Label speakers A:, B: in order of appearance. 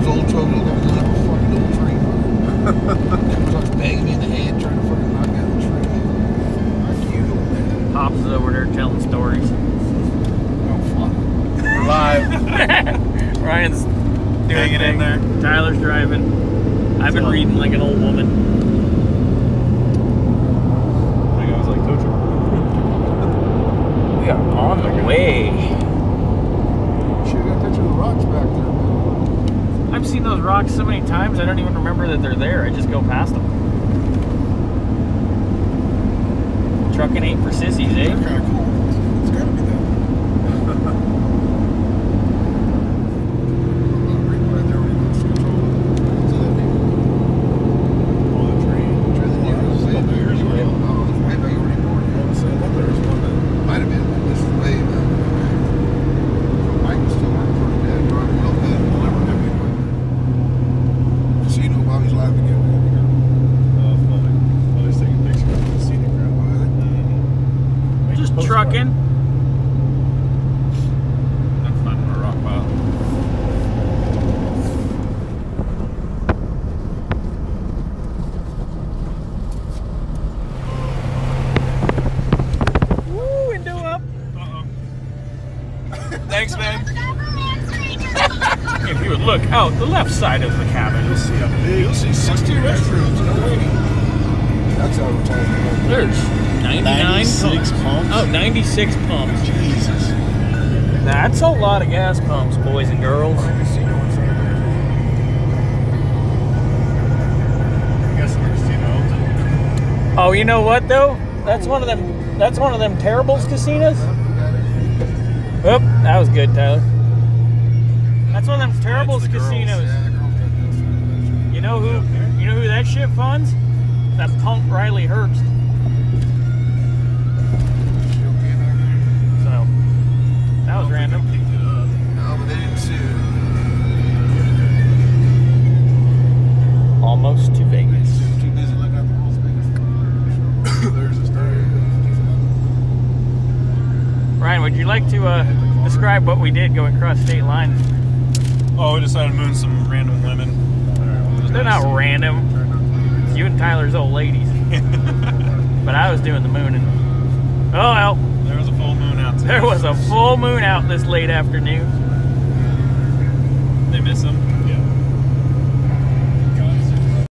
A: years old, 12 years old, a fucking little tree. Starts banging me in the head, trying to fucking knock down the tree. Fuck you, old man.
B: Pops is over there telling stories.
A: Oh, fuck.
C: We're live.
B: Ryan's
C: Hanging in there.
B: Tyler's driving. I've been reading like an old woman.
C: I was like, Coach.
B: We are on the way.
A: Should've got a picture of the rocks back there, man.
B: I've seen those rocks so many times, I don't even remember that they're there. I just go past them. Trucking ain't for sissies, eh?
A: That's kind of cool. It's gotta be that. Right there when he lost control. See that thing?
C: Oh, the tree.
A: Oh, it's way back already bored. Might have been. This is way back. Mike was still working for his dad, driving well pad, deliver heavy equipment. Casino, Bobby's live again.
C: Oh, funny. Oh, he's taking pictures of the scenic route.
B: Just trucking.
C: I'm finding a rock pile.
B: Woo, window up.
C: Thanks, man.
B: If you would look out the left side of the cabin,
C: You'll see how big.
A: You'll see 60 restrooms, no waiting. That's advertising.
B: there's 99
C: 96 pumps?
B: Oh, 96 pumps.
A: Jesus.
B: That's a lot of gas pumps, boys and girls.
A: Casino in front of there.
C: I guess the casino owns it.
B: Oh, you know what though? That's one of them. That's one of them terribles casinos. Oh, that was good, Tyler. That's one of them terribles
C: the girls.
B: casinos.
A: Yeah, the girls got this.
B: You know who? You know who that shit funds? That punk Riley Herbst. So that was random.
C: Picked it up.
A: No, but they didn't sue.
B: Almost to Vegas.
A: Too busy looking at the world's biggest fucking There's a story.
B: Ryan, would you like to describe what we did going across state lines?
C: Oh, we decided to moon some random women.
B: They're not random. It's you and Tyler's old ladies. But I was doing the mooning. Oh well.
C: There was a full moon out today.
B: There was a full moon out this late afternoon.
C: They miss them.